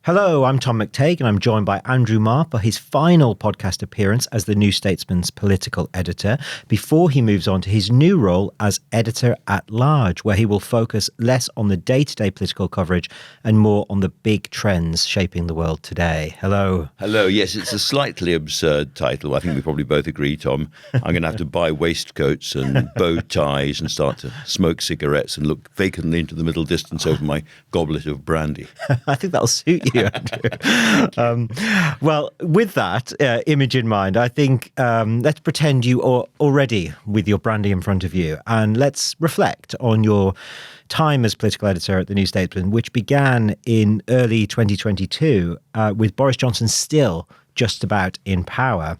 Hello, I'm Tom McTague, and I'm joined by Andrew Marr for his final podcast appearance as the New Statesman's political editor, before he moves on to his new role as editor-at-large, where he will focus less on the day-to-day political coverage and more on the big trends shaping the world today. Hello. Hello. Yes, it's a slightly absurd title. I think we probably both agree, Tom. I'm going to have to buy waistcoats and bow ties and start to smoke cigarettes and look vacantly into the middle distance over my goblet of brandy. I think that'll suit you, Andrew. Well, with that image in mind, I think let's pretend you are already with your brandy in front of you, and let's reflect on your time as political editor at the New Statesman, which began in early 2022 with Boris Johnson still just about in power.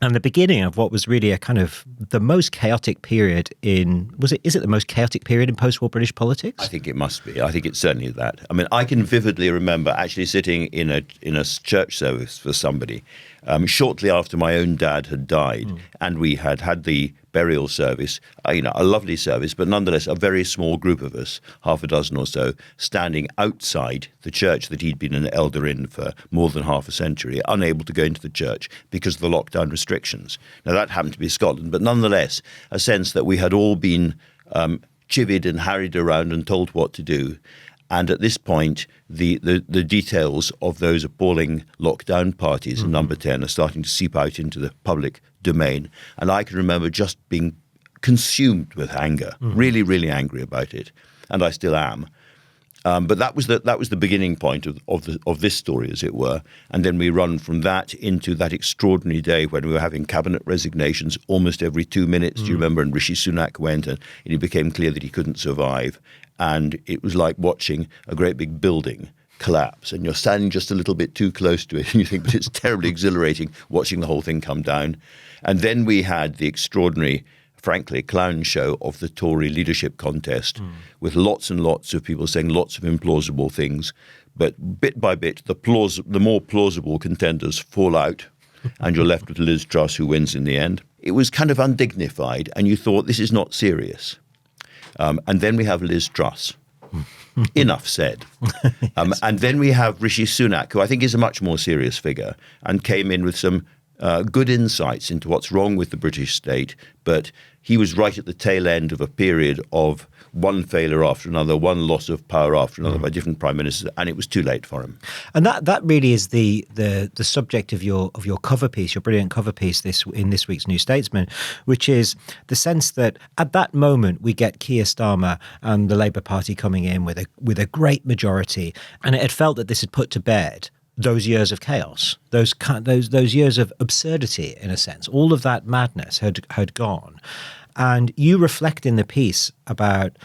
And the beginning of what was really a kind of the most chaotic period is it the most chaotic period in post-war British politics? I think it must be. I think it's certainly that. I mean, I can vividly remember actually sitting in a church service for somebody shortly after my own dad had died, and we had the burial service, a lovely service, but nonetheless a very small group of us, half a dozen or so, standing outside the church that he'd been an elder in for more than half a century, unable to go into the church because of the lockdown restrictions. Now, that happened to be Scotland, but nonetheless, a sense that we had all been chivied and harried around and told what to do. And at this point, the details of those appalling lockdown parties in Number 10 are starting to seep out into the public domain. And I can remember just being consumed with anger, really, really angry about it. And I still am. But that was the beginning point of this story, as it were. And then we run from that into that extraordinary day when we were having cabinet resignations almost every 2 minutes. Do you remember? And Rishi Sunak went, and it became clear that he couldn't survive. And it was like watching a great big building collapse, and you're standing just a little bit too close to it, and you think, but it's terribly exhilarating watching the whole thing come down. And then we had the extraordinary, frankly, clown show of the Tory leadership contest, with lots and lots of people saying lots of implausible things. But bit by bit, the more plausible contenders fall out, and you're left with Liz Truss, who wins in the end. It was kind of undignified, and you thought, this is not serious. And then we have Liz Truss. Enough said. And then we have Rishi Sunak, who I think is a much more serious figure, and came in with some good insights into what's wrong with the British state. But he was right at the tail end of a period of one failure after another, one loss of power after another by different prime ministers, and it was too late for him. And that really is the subject of your cover piece, your brilliant cover piece in this week's New Statesman, which is the sense that at that moment we get Keir Starmer and the Labour Party coming in with a great majority, and it had felt that this had put to bed those years of chaos, those years of absurdity, in a sense. All of that madness had gone. And you reflect in the piece about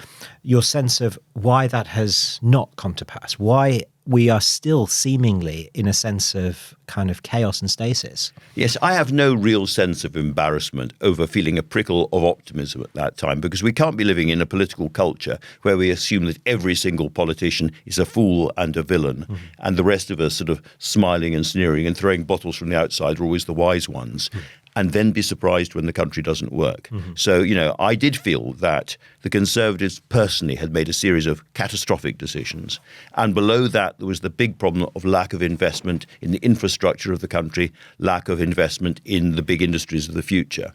your sense of why that has not come to pass, why we are still seemingly in a sense of kind of chaos and stasis. Yes, I have no real sense of embarrassment over feeling a prickle of optimism at that time, because we can't be living in a political culture where we assume that every single politician is a fool and a villain, and the rest of us sort of smiling and sneering and throwing bottles from the outside are always the wise ones. And then be surprised when the country doesn't work. So, I did feel that the Conservatives personally had made a series of catastrophic decisions. And below that, there was the big problem of lack of investment in the infrastructure of the country, lack of investment in the big industries of the future.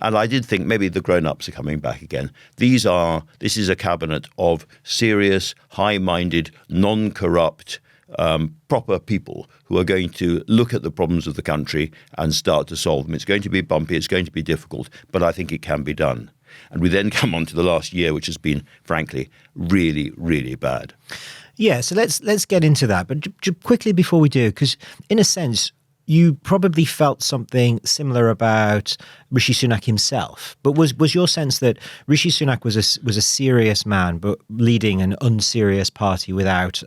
And I did think maybe the grown-ups are coming back again. This is a cabinet of serious, high-minded, non-corrupt, proper people who are going to look at the problems of the country and start to solve them. It's going to be bumpy, it's going to be difficult, but I think it can be done. And we then come on to the last year, which has been, frankly, really, really bad. Yeah, so let's get into that. But quickly before we do, because in a sense, you probably felt something similar about Rishi Sunak himself. But was your sense that Rishi Sunak was a serious man, but leading an unserious party without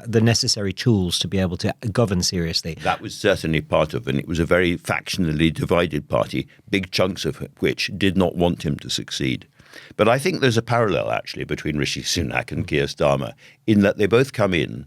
the necessary tools to be able to govern seriously? That was certainly part of it. And it was a very factionally divided party, big chunks of which did not want him to succeed. But I think there's a parallel, actually, between Rishi Sunak and Keir Starmer, in that they both come in,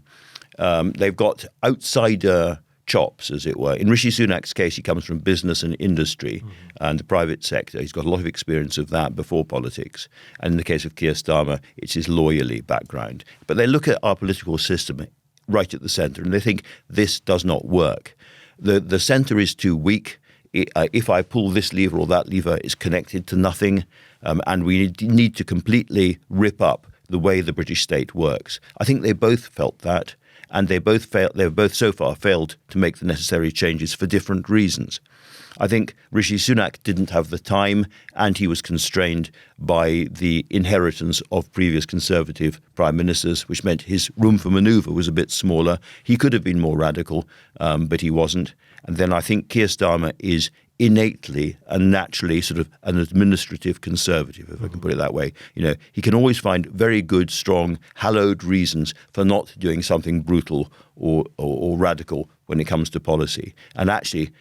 they've got outsider chops, as it were. In Rishi Sunak's case, he comes from business and industry and the private sector. He's got a lot of experience of that before politics. And in the case of Keir Starmer, it's his lawyerly background. But they look at our political system right at the centre, and they think this does not work. The centre is too weak. If I pull this lever or that lever, it's connected to nothing, and we need to completely rip up the way the British state works. I think they both felt that, and they've both so far failed to make the necessary changes for different reasons. I think Rishi Sunak didn't have the time, and he was constrained by the inheritance of previous Conservative prime ministers, which meant his room for manoeuvre was a bit smaller. He could have been more radical, but he wasn't. And then I think Keir Starmer is innately and naturally sort of an administrative conservative, if I can put it that way. He can always find very good, strong, hallowed reasons for not doing something brutal or radical when it comes to policy. And actually,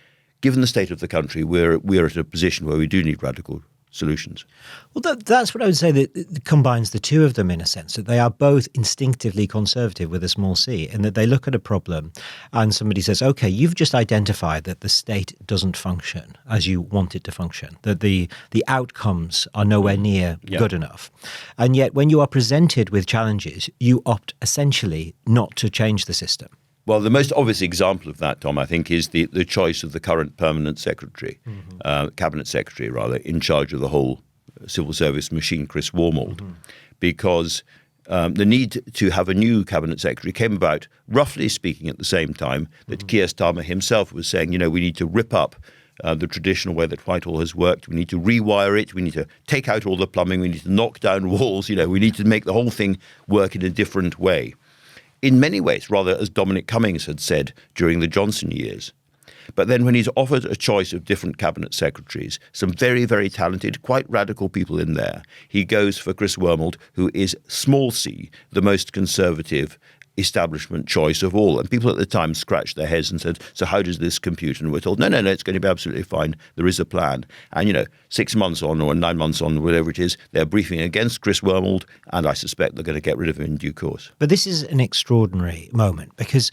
given the state of the country, we're at a position where we do need radical solutions. Well, that's what I would say that combines the two of them in a sense, that they are both instinctively conservative with a small c, in that they look at a problem and somebody says, okay, you've just identified that the state doesn't function as you want it to function, that the outcomes are nowhere near good enough. And yet when you are presented with challenges, you opt essentially not to change the system. Well, the most obvious example of that, Tom, I think, is the choice of the current permanent secretary, cabinet secretary, rather, in charge of the whole civil service machine, Chris Warmold, because the need to have a new cabinet secretary came about, roughly speaking, at the same time that Keir Starmer himself was saying, we need to rip up the traditional way that Whitehall has worked. We need to rewire it. We need to take out all the plumbing. We need to knock down walls. We need to make the whole thing work in a different way. In many ways, rather as Dominic Cummings had said during the Johnson years. But then when he's offered a choice of different cabinet secretaries, some very, very talented, quite radical people in there, he goes for Chris Warmold, who is, small c, the most conservative establishment choice of all. And people at the time scratched their heads and said, so how does this compute? And we're told, no, it's going to be absolutely fine. There is a plan. And, 6 months on or 9 months on, whatever it is, they're briefing against Chris Warmold, and I suspect they're going to get rid of him in due course. But this is an extraordinary moment because,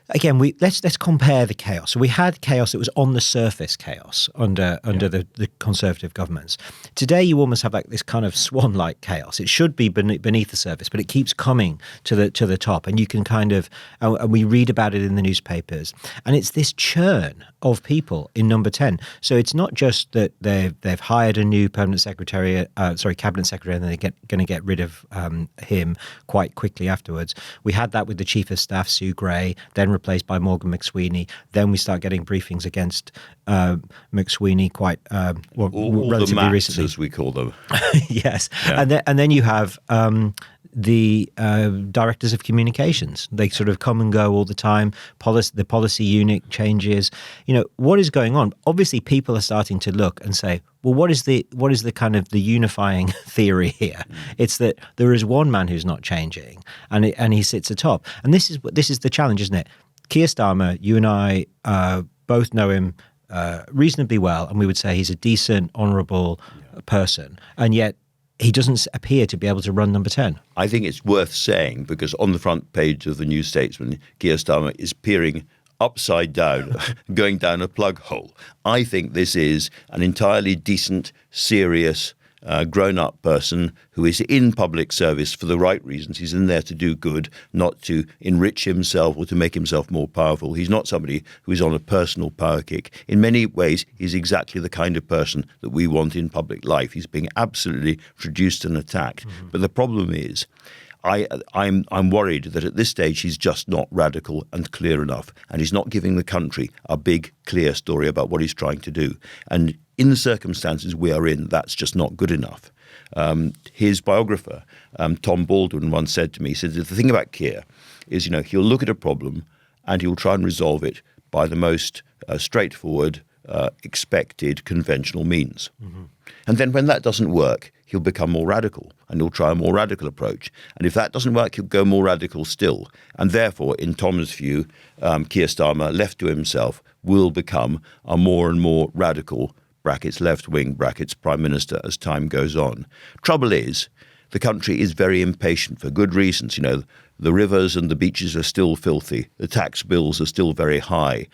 again, let's compare the chaos. So we had chaos that was on the surface chaos under the Conservative governments. Today, you almost have like this kind of swan-like chaos. It should be beneath the surface, but it keeps coming to the top, and you can kind of and we read about it in the newspapers, and it's this churn of people in Number 10. So it's not just that they've hired a new cabinet secretary, and they're going to get rid of him quite quickly afterwards. We had that with the Chief of Staff, Sue Gray, then replaced by Morgan McSweeney. Then we start getting briefings against McSweeney quite all relatively the recently, as we call them. Yes, yeah. And then you have the directors of communications. They sort of come and go all the time. The policy unit changes. What is going on? Obviously, people are starting to look and say, well, what is the kind of the unifying theory here? It's that there is one man who's not changing, and he sits atop. And this is the challenge, isn't it? Keir Starmer, you and I both know him reasonably well, and we would say he's a decent, honourable person, and yet he doesn't appear to be able to run Number 10. I think it's worth saying, because on the front page of the New Statesman, Keir Starmer is peering upside down, going down a plug hole. I think this is an entirely decent, serious, grown-up person who is in public service for the right reasons. He's in there to do good, not to enrich himself or to make himself more powerful. He's not somebody who is on a personal power kick. In many ways, he's exactly the kind of person that we want in public life. He's being absolutely traduced and attacked. Mm-hmm. But the problem is, I'm worried that at this stage he's just not radical and clear enough, and he's not giving the country a big, clear story about what he's trying to do. And in the circumstances we are in, that's just not good enough. His biographer, Tom Baldwin, once said to me, he said, the thing about Keir is, he'll look at a problem and he'll try and resolve it by the most straightforward, expected, conventional means. Mm-hmm. And then when that doesn't work, he'll become more radical and he'll try a more radical approach. And if that doesn't work, he'll go more radical still. And therefore, in Tom's view, Keir Starmer, left to himself, will become a more and more radical, brackets left wing, brackets prime minister, as time goes on. Trouble is, the country is very impatient for good reasons. the rivers and the beaches are still filthy. The tax bills are still very high.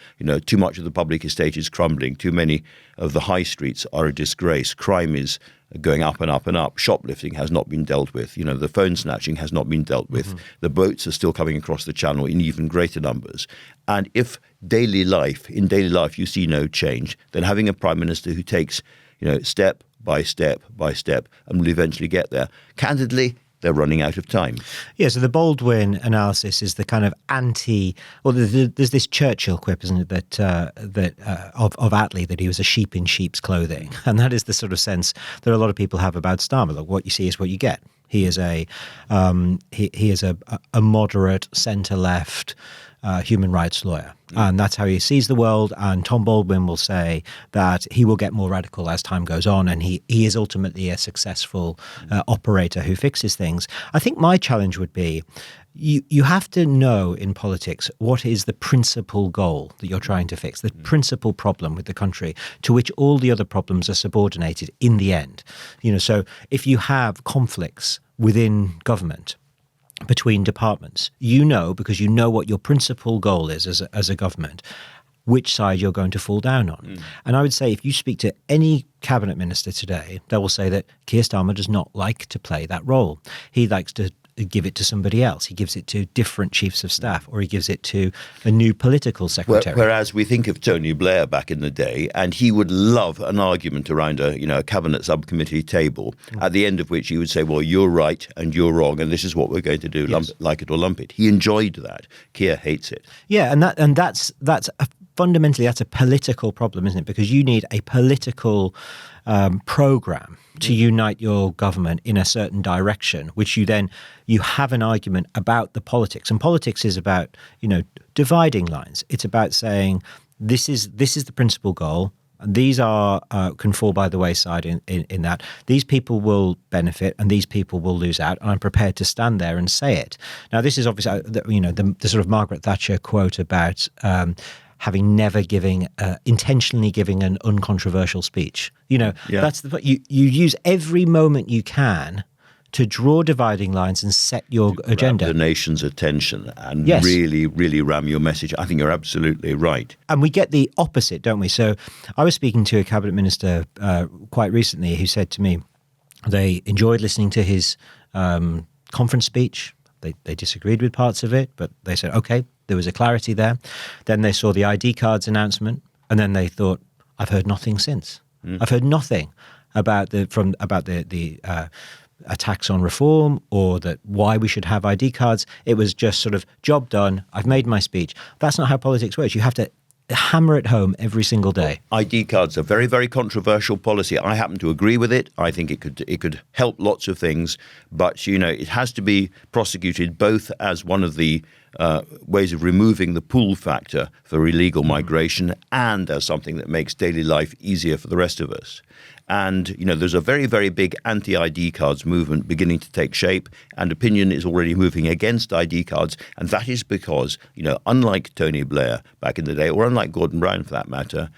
Too much of the public estate is crumbling. Too many of the high streets are a disgrace. Crime is going up and up and up. Shoplifting has not been dealt with. The phone snatching has not been dealt with. The boats are still coming across the channel in even greater numbers. And if in daily life you see no change, then having a prime minister who takes, step by step by step and will eventually get there, candidly, they're running out of time. Yeah, so the Baldwin analysis is the kind of there's this Churchill quip, isn't it, that of Attlee, that he was a sheep in sheep's clothing. And that is the sort of sense that a lot of people have about Starmer. Like, what you see is what you get. He is a moderate, centre-left human rights lawyer. And that's how he sees the world. And Tom Baldwin will say that he will get more radical as time goes on. And he is ultimately a successful operator who fixes things. I think my challenge would be, you have to know in politics what is the principal goal that you're trying to fix, the principal problem with the country, to which all the other problems are subordinated in the end. So if you have conflicts within government, between departments, because you know what your principal goal is as a government, which side you're going to fall down on. And I would say if you speak to any cabinet minister today, they will say that Keir Starmer does not like to play that role. He likes to give it to somebody else. He gives it to different chiefs of staff, or he gives it to a new political secretary. Whereas we think of Tony Blair back in the day, and he would love an argument around a cabinet subcommittee table, at the end of which he would say, well, you're right and you're wrong, and this is what we're going to do, yes. Like it or lump it. He enjoyed that. Keir hates it. Yeah, and that's fundamentally that's a political problem, isn't it? Because you need a political program to unite your government in a certain direction, which you have an argument about the politics. And politics is about, dividing lines. It's about saying this is the principal goal. These are can fall by the wayside in that. These people will benefit and these people will lose out. And I'm prepared to stand there and say it. Now, this is obviously, the sort of Margaret Thatcher quote about having never intentionally giving an uncontroversial speech. That's you use every moment you can to draw dividing lines and set your agenda. Grab the nation's attention and yes. really, really ram your message. I think you're absolutely right. And we get the opposite, don't we? So I was speaking to a cabinet minister quite recently who said to me they enjoyed listening to his conference speech. They disagreed with parts of it, but they said, okay, there was a clarity there. Then they saw the ID cards announcement, and then they thought, I've heard nothing since. I've heard nothing about the attacks on reform or that why we should have ID cards. It was just sort of job done. I've made my speech. That's not how politics works. You have to hammer it home every single day. ID cards are very, very controversial policy. I happen to agree with it. I think it could help lots of things, but it has to be prosecuted both as one of the ways of removing the pull factor for illegal migration and as something that makes daily life easier for the rest of us. And, there's a very, very big anti-ID cards movement beginning to take shape, and opinion is already moving against ID cards. And that is because, unlike Tony Blair back in the day, or unlike Gordon Brown for that matter,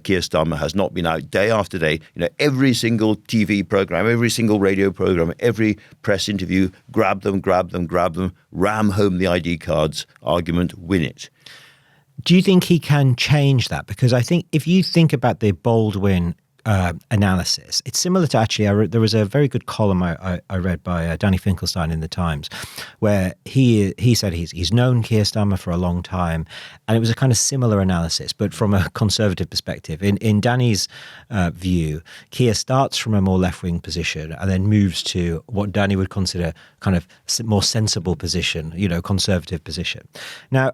Keir Starmer has not been out day after day. Every single TV program, every single radio program, every press interview, grab them, ram home the ID cards argument, win it. Do you think he can change that? Because I think if you think about the Baldwin analysis, it's similar to there was a very good column I read by Danny Finkelstein in the Times, where he said he's known Keir Starmer for a long time, and it was a kind of similar analysis, but from a conservative perspective. In Danny's view, Keir starts from a more left-wing position and then moves to what Danny would consider kind of more sensible position, conservative position. Now,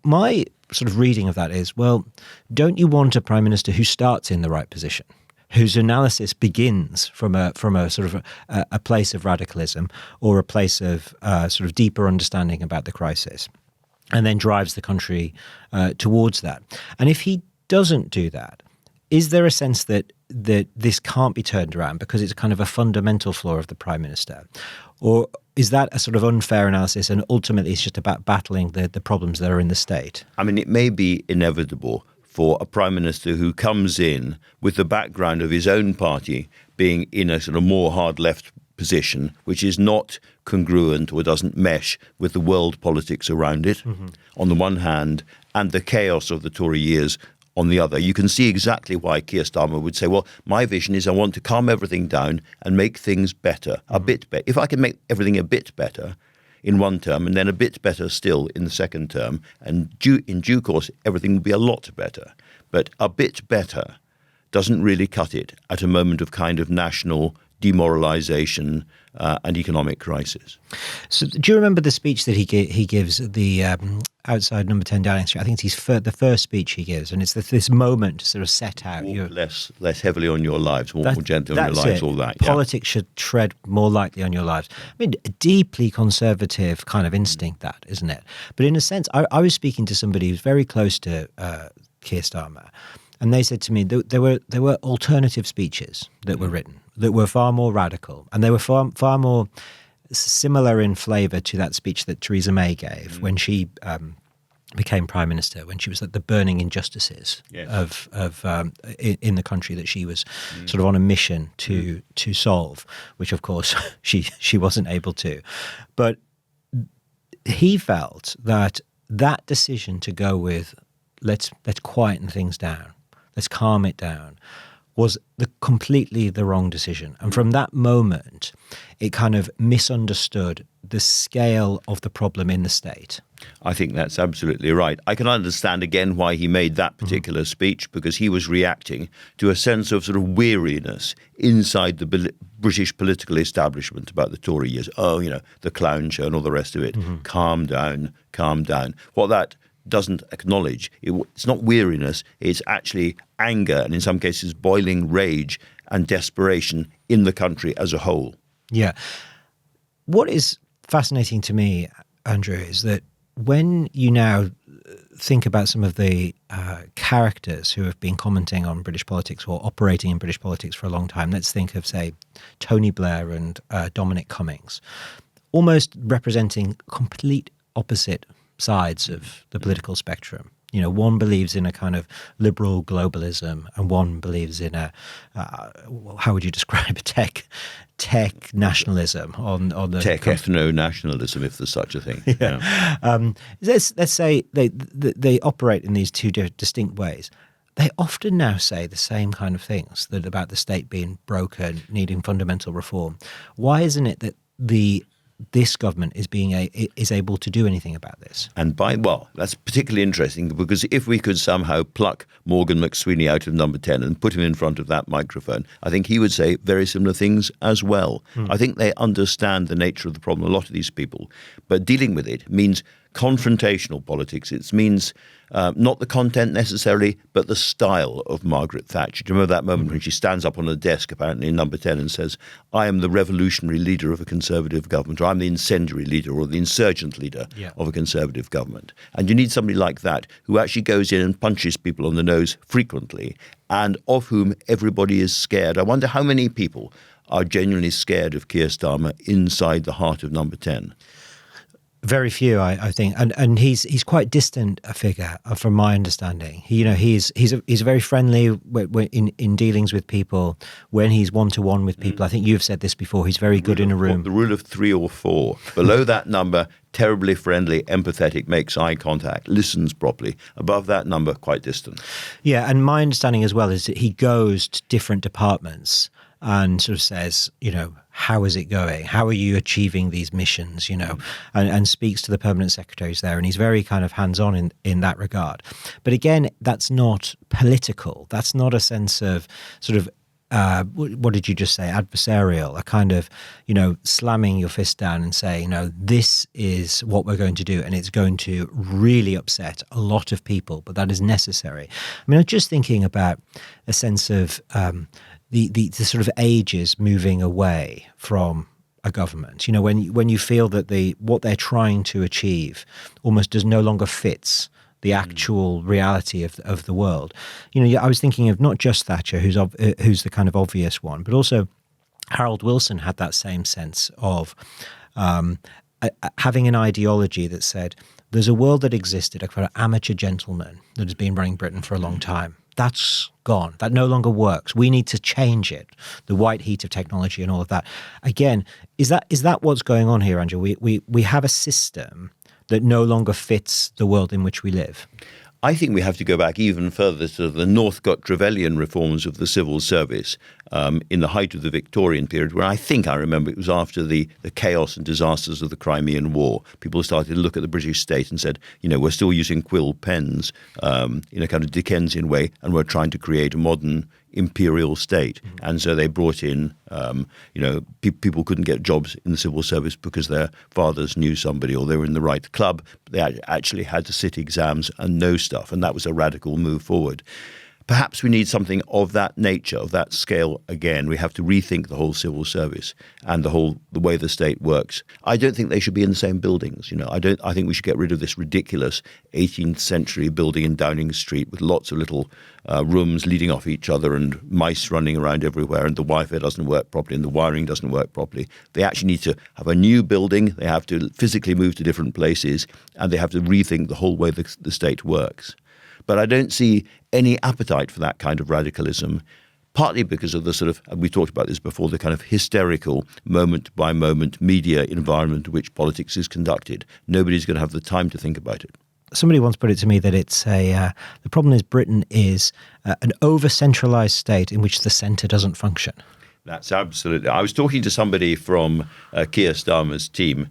my sort of reading of that is, well, don't you want a prime minister who starts in the right position, whose analysis begins from a sort of a place of radicalism or a place of sort of deeper understanding about the crisis, and then drives the country towards that? And if he doesn't do that, is there a sense that this can't be turned around because it's kind of a fundamental flaw of the prime minister? Or is that a sort of unfair analysis and ultimately it's just about battling the problems that are in the state? I mean, it may be inevitable for a prime minister who comes in with the background of his own party being in a sort of more hard left position which is not congruent or doesn't mesh with the world politics around it, on the one hand, and the chaos of the Tory years on the other. You can see exactly why Keir Starmer would say, well, my vision is I want to calm everything down and make things better, a bit better. If I can make everything a bit better in one term and then a bit better still in the second term, and in due course, everything will be a lot better. But a bit better doesn't really cut it at a moment of kind of national demoralization and economic crisis. So, do you remember the speech that he gives at the outside Number 10 Downing Street? I think it's the first speech he gives, and it's this moment to sort of set out less heavily on your lives, more gently on your lives, all that. Politics should tread more lightly on your lives. I mean, a deeply conservative kind of instinct, that, isn't it? But in a sense, I was speaking to somebody who's very close to Keir Starmer, and they said to me there were alternative speeches that were written that were far more radical, and they were far more similar in flavour to that speech that Theresa May gave when she became Prime Minister, when she was at the burning injustices of in the country that she was sort of on a mission to solve, which of course she wasn't able to. But he felt that decision to go with let's quieten things down, let's calm it down, was completely the wrong decision. And from that moment, it kind of misunderstood the scale of the problem in the state. I think that's absolutely right. I can understand again why he made that particular speech, because he was reacting to a sense of sort of weariness inside the British political establishment about the Tory years. Oh, the clown show and all the rest of it. Calm down, calm down. What that doesn't acknowledge, it's not weariness, it's actually anger, and in some cases boiling rage and desperation in the country as a whole. Yeah. What is fascinating to me, Andrew, is that when you now think about some of the characters who have been commenting on British politics or operating in British politics for a long time, let's think of, say, Tony Blair and Dominic Cummings, almost representing complete opposite sides of the political spectrum. One believes in a kind of liberal globalism, and one believes in a how would you describe a tech nationalism on the tech ethno-nationalism, if there's such a thing. Let's say they operate in these two distinct ways. They often now say the same kind of things, that about the state being broken, needing fundamental reform. Why isn't it that this government is able to do anything about this? And that's particularly interesting, because if we could somehow pluck Morgan McSweeney out of Number 10 and put him in front of that microphone, I think he would say very similar things as well. I think they understand the nature of the problem, a lot of these people, but dealing with it means confrontational politics. It means not the content necessarily, but the style of Margaret Thatcher. Do you remember that moment when she stands up on a desk, apparently in Number 10, and says, I am the revolutionary leader of a Conservative government, or I'm the incendiary leader or the insurgent leader of a Conservative government. And you need somebody like that who actually goes in and punches people on the nose frequently, and of whom everybody is scared. I wonder how many people are genuinely scared of Keir Starmer inside the heart of Number 10. Very few, I think, and he's quite distant a figure from my understanding. He's very friendly in dealings with people when he's one-to-one with people. I think you've said this before. He's very good in a room. The rule of 3 or 4. Below that number, terribly friendly, empathetic, makes eye contact, listens properly. Above that number, quite distant. Yeah, and my understanding as well is that he goes to different departments and sort of says, how is it going? How are you achieving these missions? And speaks to the permanent secretaries there. And he's very kind of hands-on in that regard. But again, that's not political. That's not a sense of sort of, what did you just say? Adversarial, a kind of, slamming your fist down and saying, this is what we're going to do. And it's going to really upset a lot of people, but that is necessary. I mean, I'm just thinking about a sense of, the sort of ages moving away from a government. When you feel that what they're trying to achieve almost no longer fits the actual reality of the world. I was thinking of not just Thatcher, who's the kind of obvious one, but also Harold Wilson had that same sense of having an ideology that said, there's a world that existed, a kind of amateur gentleman that has been running Britain for a long time. That's gone. That no longer works. We need to change it. The white heat of technology and all of that. Again, is that what's going on here, Andrew? We have a system that no longer fits the world in which we live. I think we have to go back even further to the Northcote-Trevelyan reforms of the civil service in the height of the Victorian period, where I remember it was after the chaos and disasters of the Crimean War. People started to look at the British state and said, we're still using quill pens in a kind of Dickensian way, and we're trying to create a modern imperial state. Mm-hmm. And so they brought in, people couldn't get jobs in the civil service because their fathers knew somebody or they were in the right club. They actually had to sit exams and know stuff. And that was a radical move forward. Perhaps we need something of that nature, of that scale again. We have to rethink the whole civil service and the way the state works. I don't think they should be in the same buildings. I think we should get rid of this ridiculous 18th century building in Downing Street with lots of little rooms leading off each other and mice running around everywhere, and the Wi-Fi doesn't work properly and the wiring doesn't work properly. They actually need to have a new building. They have to physically move to different places, and they have to rethink the whole way the state works. But I don't see any appetite for that kind of radicalism, partly because of the sort of, and we talked about this before, the kind of hysterical moment-by-moment media environment in which politics is conducted. Nobody's going to have the time to think about it. Somebody once put it to me that it's the problem is Britain is an over-centralised state in which the centre doesn't function. That's absolutely. I was talking to somebody from Keir Starmer's team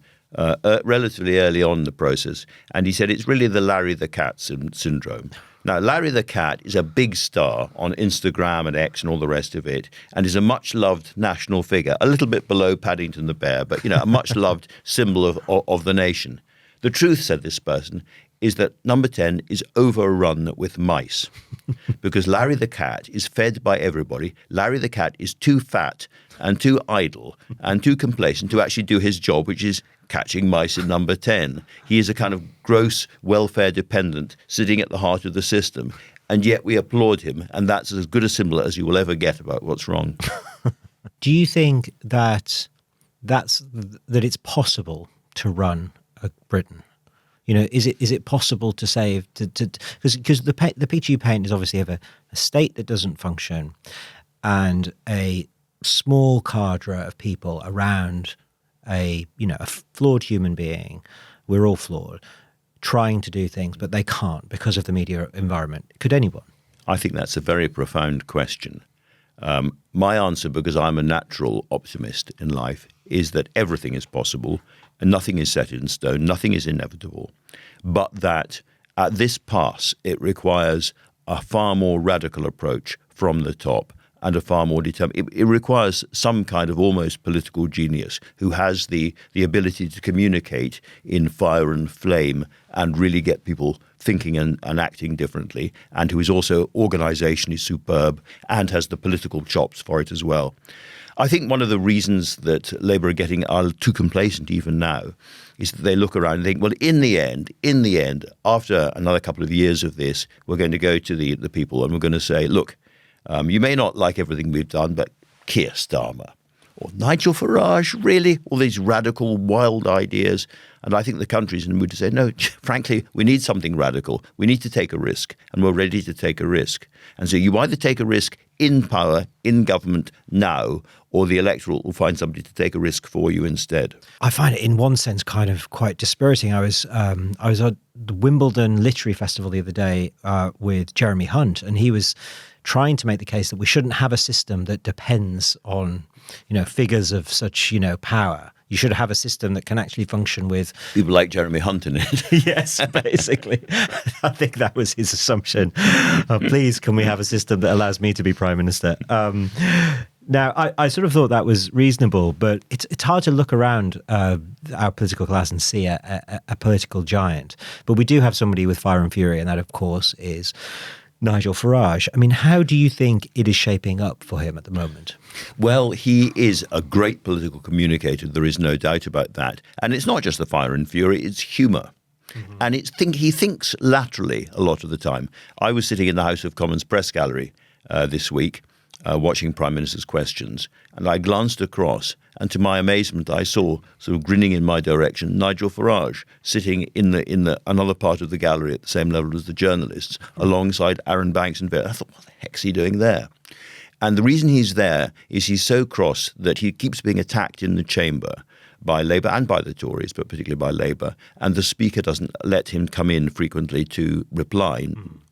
relatively early on in the process, and he said it's really the Larry the Cat syndrome. Now, Larry the Cat is a big star on Instagram and X and all the rest of it, and is a much-loved national figure, a little bit below Paddington the Bear, but, a much-loved symbol of the nation. The truth, said this person, is that number 10 is overrun with mice because Larry the Cat is fed by everybody. Larry the Cat is too fat and too idle and too complacent to actually do his job, which is catching mice in number 10. He is a kind of gross welfare dependent sitting at the heart of the system. And yet we applaud him. And that's as good a symbol as you will ever get about what's wrong. Do you think that it's possible to run a Britain? Is it possible to save because the picture you paint is obviously of a state that doesn't function and a small cadre of people around a flawed human being. We're all flawed, trying to do things, but they can't because of the media environment. Could anyone? I think that's a very profound question. My answer, because I'm a natural optimist in life, is that everything is possible and nothing is set in stone, nothing is inevitable, but that at this pass it requires a far more radical approach from the top and a far more determined. It requires some kind of almost political genius who has the ability to communicate in fire and flame and really get people thinking and acting differently, and who is also organisationally superb and has the political chops for it as well. I think one of the reasons that Labour are too complacent even now is that they look around and think, well, in the end, after another couple of years of this, we're going to go to the people and we're going to say, look, you may not like everything we've done, but Keir Starmer or Nigel Farage, really? All these radical, wild ideas. And I think the country's in the mood to say, no, frankly, we need something radical. We need to take a risk, and we're ready to take a risk. And so you either take a risk in power, in government now, or the electorate will find somebody to take a risk for you instead. I find it in one sense kind of quite dispiriting. I was at the Wimbledon Literary Festival the other day with Jeremy Hunt, and he was trying to make the case that we shouldn't have a system that depends on, figures of such, power. You should have a system that can actually function with people like Jeremy Hunt in it. Yes, basically. I think that was his assumption. Please, can we have a system that allows me to be Prime Minister? Now, I sort of thought that was reasonable, but it's hard to look around our political class and see a political giant. But we do have somebody with fire and fury, and that, of course, is Nigel Farage. I mean, how do you think it is shaping up for him at the moment? Well, he is a great political communicator. There is no doubt about that. And it's not just the fire and fury, it's humour. Mm-hmm. And he thinks laterally a lot of the time. I was sitting in the House of Commons press gallery this week, watching Prime Minister's questions, and I glanced across, and to my amazement, I saw, sort of grinning in my direction, Nigel Farage sitting in the another part of the gallery at the same level as the journalists, alongside Aaron Banks and Vera. I thought, what the heck's he doing there? And the reason he's there is he's so cross that he keeps being attacked in the chamber by Labour and by the Tories, but particularly by Labour, and the Speaker doesn't let him come in frequently to reply,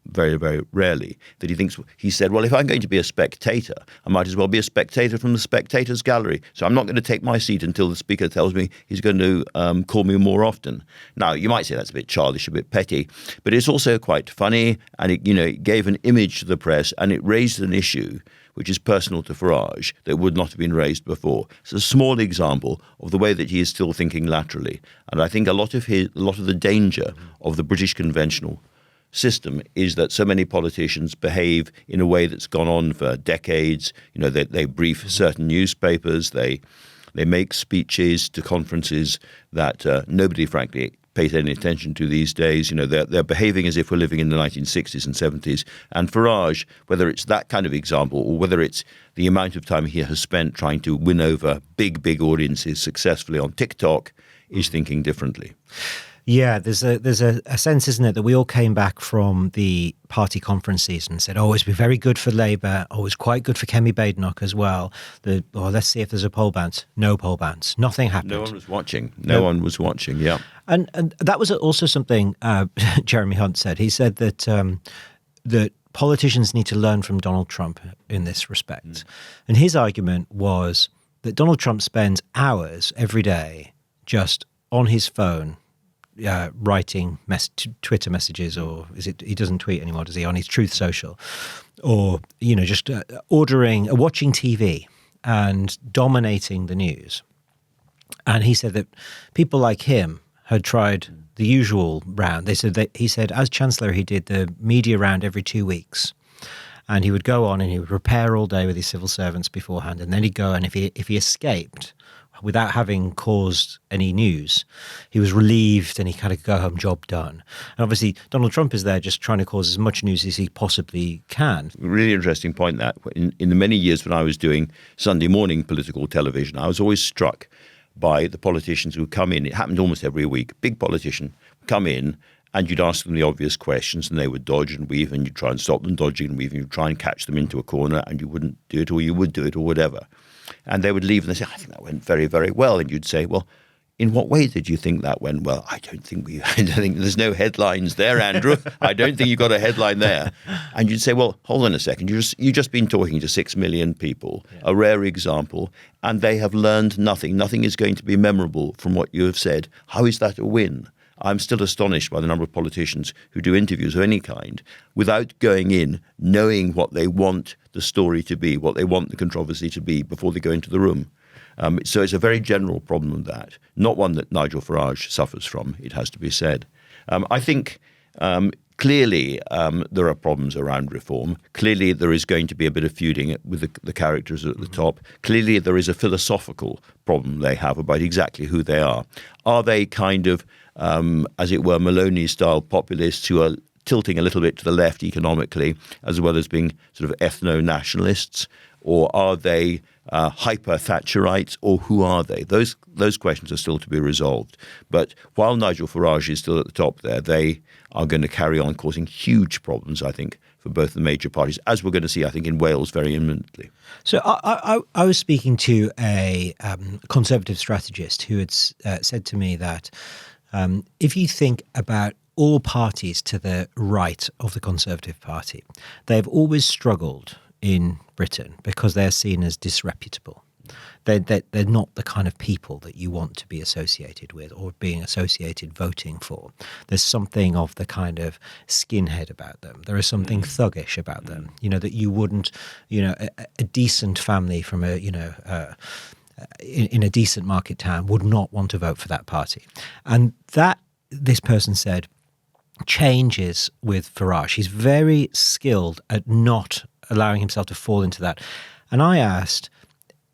very, very rarely, that he said, well, if I'm going to be a spectator, I might as well be a spectator from the spectators' gallery. So I'm not going to take my seat until the Speaker tells me he's going to call me more often. Now, you might say that's a bit childish, a bit petty, but it's also quite funny, and it gave an image to the press, and it raised an issue which is personal to Farage, that would not have been raised before. It's a small example of the way that he is still thinking laterally. And I think a lot of the danger of the British conventional system is that so many politicians behave in a way that's gone on for decades. They brief certain newspapers, they make speeches to conferences that nobody, frankly, pays any attention to these days. They're behaving as if we're living in the 1960s and 70s. And Farage, whether it's that kind of example or whether it's the amount of time he has spent trying to win over big, big audiences successfully on TikTok, is thinking differently. Yeah, there's a sense, isn't it, that we all came back from the party conference season and said, oh, it's been very good for Labour. Oh, it's quite good for Kemi Badenoch as well. Let's see if there's a poll bounce. No poll bounce. Nothing happened. No one was watching. No one was watching, yeah. And that was also something Jeremy Hunt said. He said that that politicians need to learn from Donald Trump in this respect. And his argument was that Donald Trump spends hours every day just on his phone, writing Twitter messages, or he doesn't tweet anymore, does he, on his Truth Social, or just watching TV and dominating the news. And he said that people like him had tried the usual round. He said as Chancellor he did the media round every 2 weeks, and he would go on and he would prepare all day with his civil servants beforehand, and then he'd go, and if he escaped without having caused any news, he was relieved and he kind of go home, job done. And obviously Donald Trump is there just trying to cause as much news as he possibly can. Really interesting point that. In the many years when I was doing Sunday morning political television, I was always struck by the politicians who come in. It happened almost every week. Big politician come in and you'd ask them the obvious questions and they would dodge and weave, and you'd try and stop them dodging and weaving. You'd try and catch them into a corner and you wouldn't do it, or you would do it, or whatever. And they would leave and they say, I think that went very, very well. And you'd say, well, in what way did you think that went well? I don't think there's no headlines there, Andrew. I don't think you got a headline there. And you'd say, well, hold on a second. You've just been talking to 6 million people, a rare example, and they have learned nothing. Nothing is going to be memorable from what you have said. How is that a win? I'm still astonished by the number of politicians who do interviews of any kind without going in, knowing what they want the story to be, what they want the controversy to be before they go into the room. So it's a very general problem of that, not one that Nigel Farage suffers from, it has to be said. I think clearly there are problems around reform. Clearly there is going to be a bit of feuding with the characters at the top. Clearly there is a philosophical problem they have about exactly who they are. Are they kind of, as it were, Maloney-style populists who are tilting a little bit to the left economically, as well as being sort of ethno-nationalists? Or are they hyper-Thatcherites, or who are they? Those questions are still to be resolved. But while Nigel Farage is still at the top there, they are going to carry on causing huge problems, I think, for both the major parties, as we're going to see, I think, in Wales very imminently. So I was speaking to a Conservative strategist who had said to me that if you think about all parties to the right of the Conservative Party, they have always struggled in Britain because they're seen as disreputable. They're not the kind of people that you want to be associated with or being associated voting for. There's something of the kind of skinhead about them. There is something thuggish about them, that you wouldn't, a decent family from in a decent market town would not want to vote for that party. And that, this person said, changes with Farage. He's very skilled at not allowing himself to fall into that. And I asked,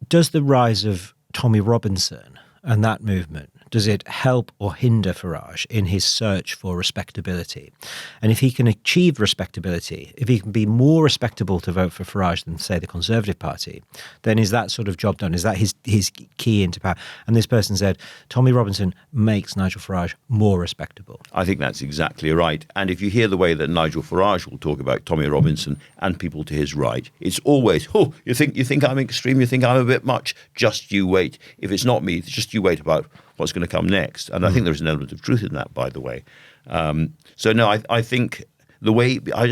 does the rise of Tommy Robinson and that movement does it help or hinder Farage in his search for respectability? And if he can achieve respectability, if he can be more respectable to vote for Farage than, say, the Conservative Party, then is that sort of job done? Is that his key into power? And this person said, Tommy Robinson makes Nigel Farage more respectable. I think that's exactly right. And if you hear the way that Nigel Farage will talk about Tommy Robinson and people to his right, it's always, oh, you think I'm extreme, you think I'm a bit much, just you wait. If it's not me, just you wait about what's going to come next. And I think there's an element of truth in that, by the way. So no, I think the way I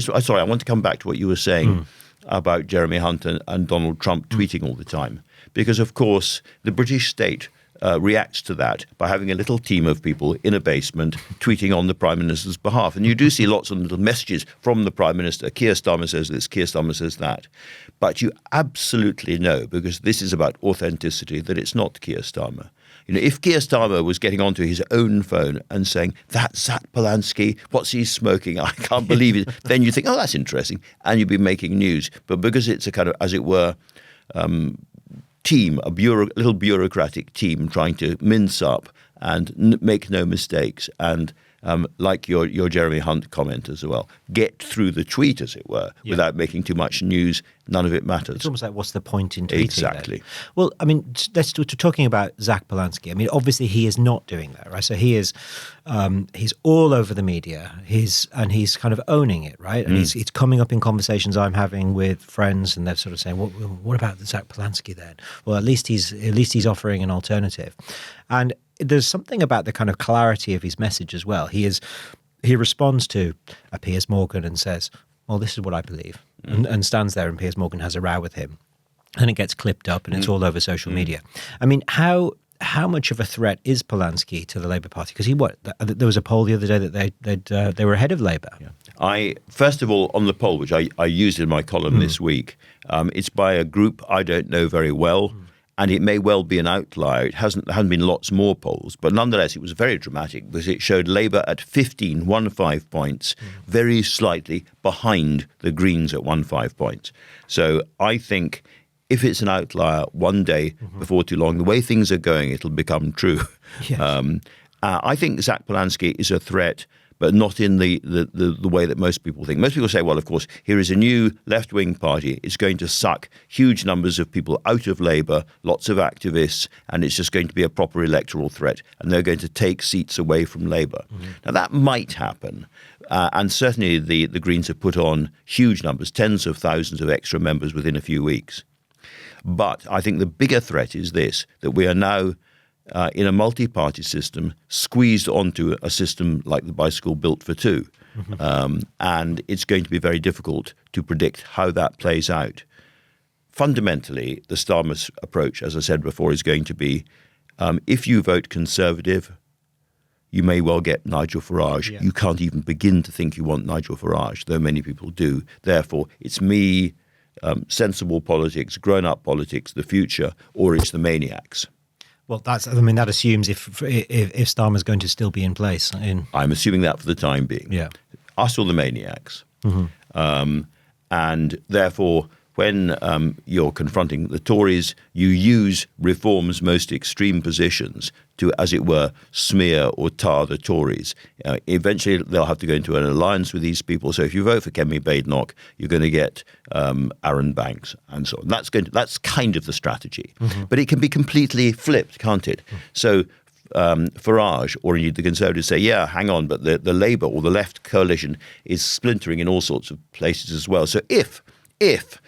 want to come back to what you were saying about Jeremy Hunt and Donald Trump tweeting all the time, because of course the British state reacts to that by having a little team of people in a basement tweeting on the Prime Minister's behalf. And you do see lots of little messages from the Prime Minister. Keir Starmer says this, Keir Starmer says that. But you absolutely know, because this is about authenticity, that it's not Keir Starmer. You know, if Keir Starmer was getting onto his own phone and saying, that's Zack Polanski, what's he smoking? I can't believe it. Then you think, oh, that's interesting. And you'd be making news. But because it's a kind of, as it were, team, little bureaucratic team trying to mince up and make no mistakes and like your Jeremy Hunt comment as well, get through the tweet, as it were, without making too much news. None of it matters. It's almost like, what's the point in tweeting? Exactly. Then? Well, I mean, let's talking about Zack Polanski. I mean, obviously he is not doing that, right? So he is, he's all over the media. He's kind of owning it, right? And it's coming up in conversations I'm having with friends, and they're sort of saying, "What about Zack Polanski then?" Well, at least he's offering an alternative, and there's something about the kind of clarity of his message as well. He responds to a Piers Morgan and says, well, this is what I believe, and stands there, and Piers Morgan has a row with him, and it gets clipped up and it's all over social media. I mean, how much of a threat is Polanski to the Labour Party? Because there was a poll the other day that they were ahead of Labour. Yeah. First of all, on the poll, which I used in my column this week, it's by a group I don't know very well. And it may well be an outlier. There hasn't been lots more polls, but nonetheless, it was very dramatic because it showed Labour at 15 points, very slightly behind the Greens at 15 points. So I think if it's an outlier one day before too long, the way things are going, it'll become true. Yes. I think Zack Polanski is a threat, but not in the way that most people think. Most people say, well, of course, here is a new left-wing party. It's going to suck huge numbers of people out of Labour, lots of activists, and it's just going to be a proper electoral threat, and they're going to take seats away from Labour. Now, that might happen, and certainly the Greens have put on huge numbers, tens of thousands of extra members within a few weeks. But I think the bigger threat is this, that we are now in a multi-party system, squeezed onto a system like the bicycle built for two. And it's going to be very difficult to predict how that plays out. Fundamentally, the Starmer approach, as I said before, is going to be, if you vote Conservative, you may well get Nigel Farage. Yeah. You can't even begin to think you want Nigel Farage, though many people do. Therefore, it's me, sensible politics, grown-up politics, the future, or it's the maniacs. Well, that assumes if Starmer's going to still be in place. I'm assuming that for the time being. Yeah. Us or the maniacs. And therefore, when you're confronting the Tories, you use Reform's most extreme positions to, as it were, smear or tar the Tories. Eventually, they'll have to go into an alliance with these people. So if you vote for Kemi Badenoch, you're going to get Aaron Banks and so on. That's kind of the strategy. But it can be completely flipped, can't it? So Farage or indeed the Conservatives say, yeah, hang on, but the Labour or the left coalition is splintering in all sorts of places as well. So if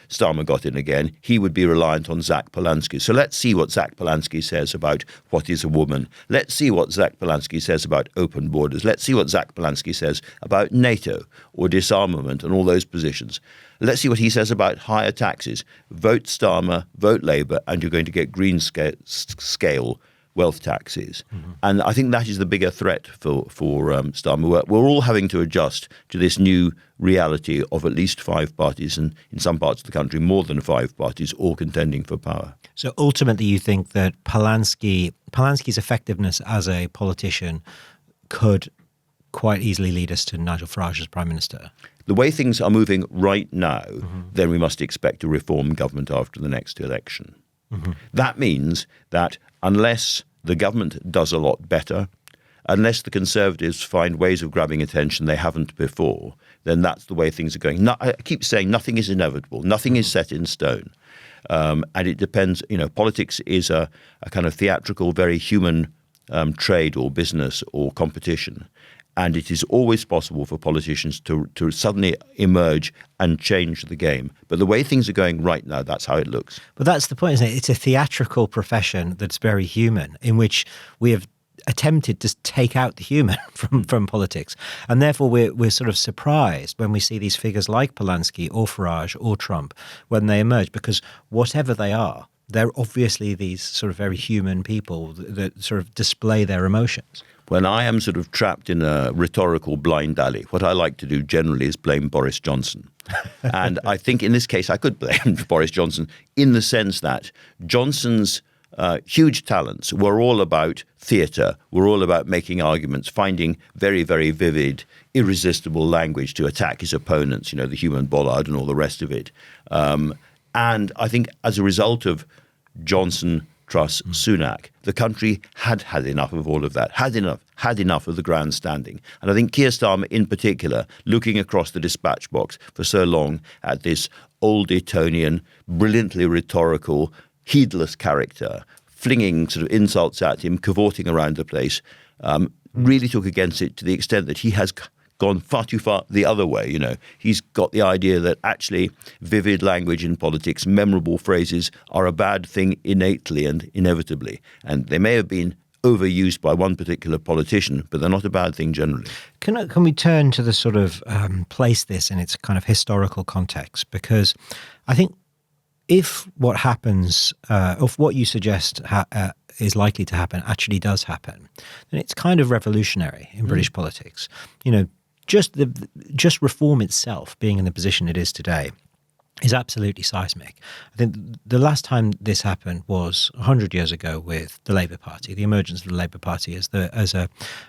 Starmer got in again, he would be reliant on Zack Polanski. So let's see what Zack Polanski says about what is a woman. Let's see what Zack Polanski says about open borders. Let's see what Zack Polanski says about NATO or disarmament and all those positions. Let's see what he says about higher taxes. Vote Starmer, vote Labour, and you're going to get green scale wealth taxes. And I think that is the bigger threat for Starmer. We're all having to adjust to this new reality of at least five parties, and in some parts of the country, more than five parties, all contending for power. So ultimately, you think that Polanski's effectiveness as a politician could quite easily lead us to Nigel Farage as Prime Minister? The way things are moving right now, then we must expect a Reform government after the next election. That means that unless the government does a lot better. Unless the Conservatives find ways of grabbing attention they haven't before, then that's the way things are going. I keep saying nothing is inevitable. Nothing is set in stone. And it depends, politics is a kind of theatrical, very human trade or business or competition. And it is always possible for politicians to suddenly emerge and change the game. But the way things are going right now, that's how it looks. But that's the point, isn't it? It's a theatrical profession that's very human, in which we have attempted to take out the human from politics. And therefore, we're sort of surprised when we see these figures like Polanski or Farage or Trump when they emerge, because whatever they are, they're obviously these sort of very human people that sort of display their emotions. When I am sort of trapped in a rhetorical blind alley, what I like to do generally is blame Boris Johnson. And I think in this case I could blame Boris Johnson in the sense that Johnson's huge talents were all about theatre, were all about making arguments, finding very, very vivid, irresistible language to attack his opponents, the human bollard and all the rest of it. And I think as a result of Johnson, Truss, Sunak, the country had enough of all of that, had enough of the grandstanding. And I think Keir Starmer in particular, looking across the dispatch box for so long at this old Etonian, brilliantly rhetorical, heedless character, flinging sort of insults at him, cavorting around the place, really took against it to the extent that he has gone far too far the other way. He's got the idea that actually vivid language in politics, memorable phrases are a bad thing innately and inevitably. And they may have been overused by one particular politician, but they're not a bad thing generally. Can we turn to the sort of place this in its kind of historical context? Because I think if what happens, if what you suggest is likely to happen actually does happen, then it's kind of revolutionary in British politics. Just reform itself, being in the position it is today, is absolutely seismic. I think the last time this happened was 100 years ago with the Labour Party, the emergence of the Labour Party as a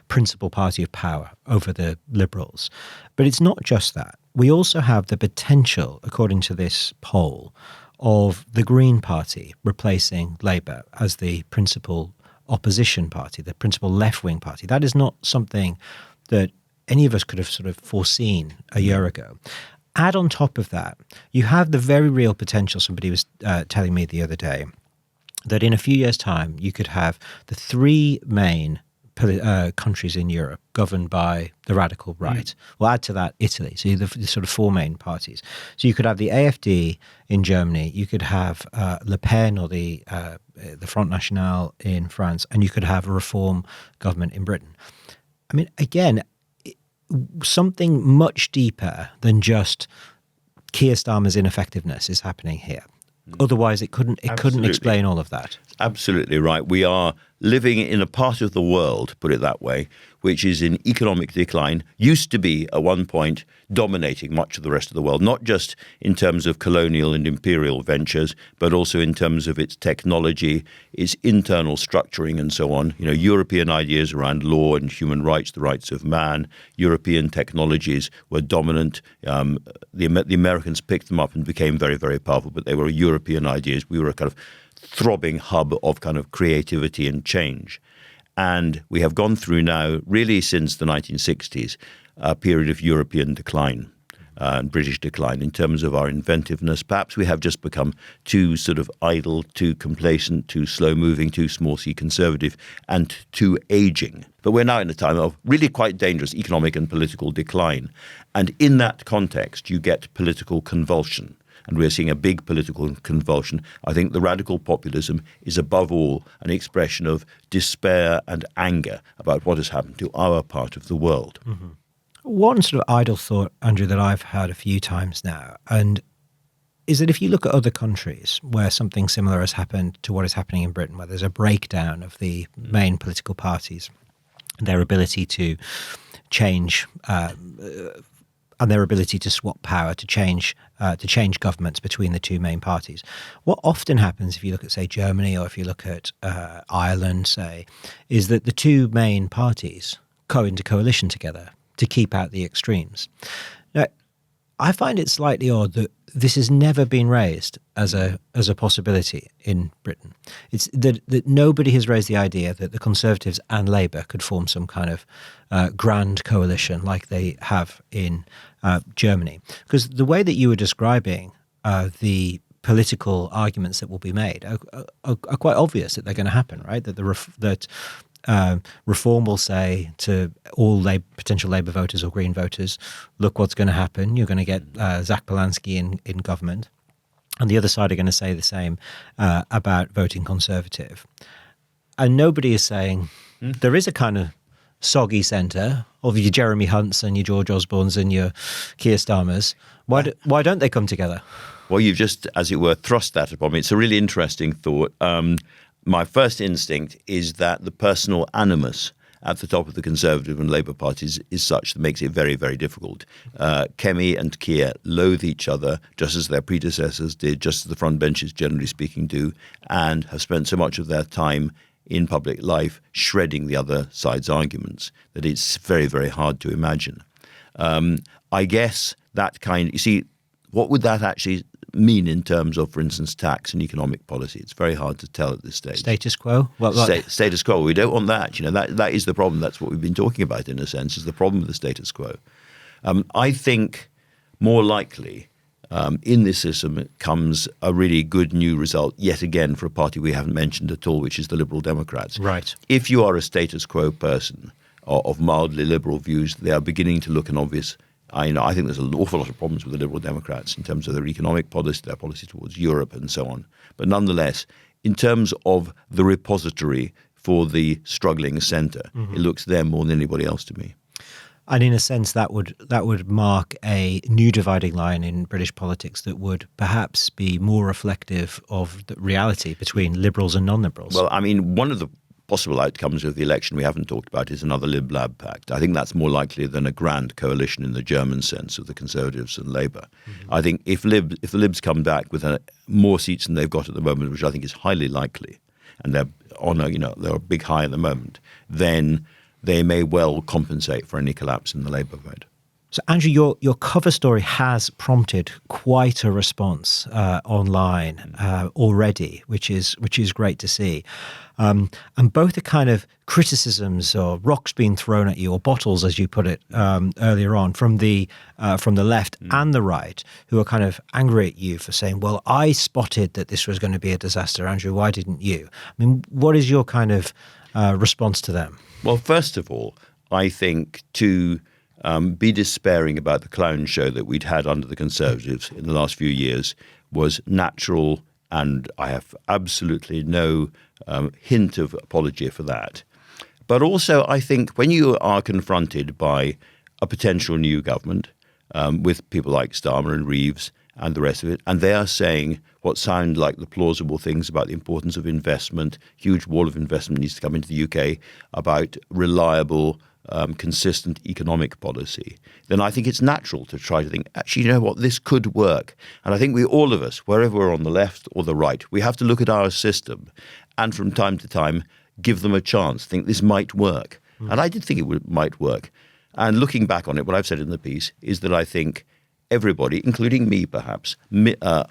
principal party of power over the Liberals. But it's not just that. We also have the potential, according to this poll, of the Green Party replacing Labour as the principal opposition party, the principal left-wing party. That is not something that any of us could have sort of foreseen a year ago. Add on top of that, you have the very real potential, somebody was telling me the other day, that in a few years' time, you could have the three main countries in Europe governed by the radical right. We'll add to that Italy. So the sort of four main parties. So you could have the AfD in Germany, you could have Le Pen or the Front National in France, and you could have a reform government in Britain. I mean, again, something much deeper than just Keir Starmer's ineffectiveness is happening here. Otherwise, it couldn't explain all of that. Absolutely right. We are living in a part of the world, put it that way, which is in economic decline, used to be at one point dominating much of the rest of the world, not just in terms of colonial and imperial ventures, but also in terms of its technology, its internal structuring and so on. European ideas around law and human rights, the rights of man, European technologies were dominant. The Americans picked them up and became very, very powerful, but they were European ideas. We were a kind of throbbing hub of kind of creativity and change. And we have gone through now, really since the 1960s, a period of European decline and British decline in terms of our inventiveness. Perhaps we have just become too sort of idle, too complacent, too slow-moving, too small-c conservative, and too aging. But we're now in a time of really quite dangerous economic and political decline. And in that context, you get political convulsion. And we're seeing a big political convulsion. I think the radical populism is above all an expression of despair and anger about what has happened to our part of the world. Mm-hmm. One sort of idle thought, Andrew, that I've heard a few times now, and is that if you look at other countries where something similar has happened to what is happening in Britain, where there's a breakdown of the main political parties, their ability to change and their ability to swap power, to change governments between the two main parties. What often happens, if you look at, say, Germany, or if you look at Ireland, say, is that the two main parties go into coalition together to keep out the extremes. Now, I find it slightly odd that this has never been raised as a possibility in Britain. It's that nobody has raised the idea that the Conservatives and Labour could form some kind of grand coalition like they have in Germany. Because the way that you were describing the political arguments that will be made are quite obvious that they're going to happen, right? That Reform will say to all potential Labour voters or Green voters, look what's going to happen. You're going to get Zack Polanski in government. And the other side are going to say the same about voting Conservative. And nobody is saying there is a kind of soggy centre of your Jeremy Hunts and your George Osbornes and your Keir Starmers. Why don't they come together? Well, you've just, as it were, thrust that upon me. It's a really interesting thought. My first instinct is that the personal animus at the top of the Conservative and Labour parties is such that makes it very, very difficult. Kemi and Keir loathe each other, just as their predecessors did, just as the front benches, generally speaking, do, and have spent so much of their time in public life shredding the other side's arguments that it's very, very hard to imagine. I guess that you see, what would that actually mean in terms of, for instance, tax and economic policy? It's very hard to tell at this stage. Status quo? Status quo. We don't want that. That is the problem. That's what we've been talking about, in a sense, is the problem with the status quo. I think more likely in this system comes a really good new result, yet again, for a party we haven't mentioned at all, which is the Liberal Democrats. Right. If you are a status quo person of mildly liberal views, they are beginning to look an obvious. I think there's an awful lot of problems with the Liberal Democrats in terms of their economic policy, their policy towards Europe and so on. But nonetheless, in terms of the repository for the struggling centre, it looks them more than anybody else to me. And in a sense, that would mark a new dividing line in British politics that would perhaps be more reflective of the reality between liberals and non-liberals. Well, I mean, one of the possible outcomes of the election we haven't talked about is another Lib-Lab pact. I think that's more likely than a grand coalition in the German sense of the Conservatives and Labour. I think if the Libs come back with more seats than they've got at the moment, which I think is highly likely, and they're they're a big high at the moment, then they may well compensate for any collapse in the Labour vote. So, Andrew, your cover story has prompted quite a response online already, which is great to see. And both the kind of criticisms or rocks being thrown at you, or bottles, as you put it earlier on, from the left and the right, who are kind of angry at you for saying, "Well, I spotted that this was going to be a disaster, Andrew. Why didn't you?" I mean, what is your kind of response to them? Well, first of all, I think to be despairing about the clown show that we'd had under the Conservatives in the last few years was natural, and I have absolutely no hint of apology for that. But also, I think when you are confronted by a potential new government with people like Starmer and Reeves and the rest of it, and they are saying what sound like the plausible things about the importance of investment, huge wall of investment needs to come into the UK, about reliable, consistent economic policy, then I think it's natural to try to think, actually, you know what, this could work. And I think all of us, wherever we're on the left or the right, we have to look at our system and from time to time give them a chance, think this might work. And I did think it might work. And looking back on it, what I've said in the piece is that I think everybody, including me perhaps,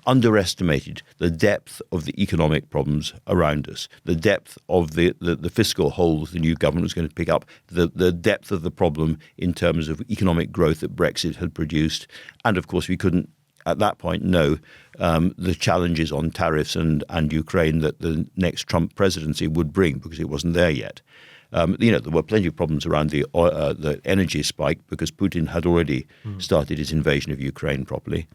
underestimated the depth of the economic problems around us, the depth of the fiscal holes the new government was going to pick up, the depth of the problem in terms of economic growth that Brexit had produced. And of course, we couldn't at that point know the challenges on tariffs and Ukraine that the next Trump presidency would bring, because it wasn't there yet. There were plenty of problems around the energy spike because Putin had already started his invasion of Ukraine properly,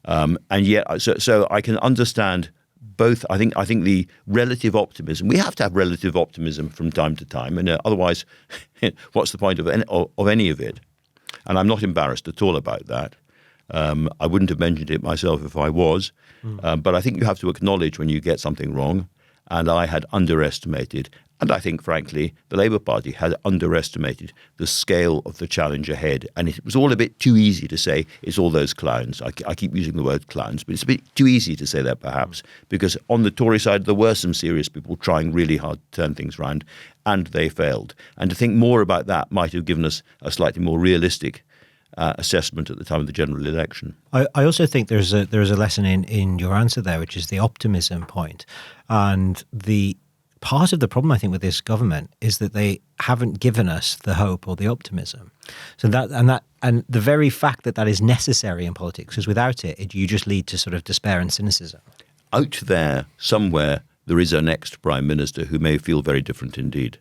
and yet, so I can understand both. I think the relative optimism. We have to have relative optimism from time to time, and otherwise, what's the point of any of it? And I'm not embarrassed at all about that. I wouldn't have mentioned it myself if I was, but I think you have to acknowledge when you get something wrong. And I had underestimated, and I think, frankly, the Labour Party had underestimated the scale of the challenge ahead. And it was all a bit too easy to say it's all those clowns. I keep using the word clowns, but it's a bit too easy to say that perhaps, because on the Tory side, there were some serious people trying really hard to turn things around, and they failed. And to think more about that might have given us a slightly more realistic assessment at the time of the general election. I also think there's a lesson in your answer there, which is the optimism point. And the part of the problem, I think, with this government is that they haven't given us the hope or the optimism. So and the very fact that is necessary in politics, because without it, you just lead to sort of despair and cynicism. Out there, somewhere, there is a next Prime Minister who may feel very different indeed.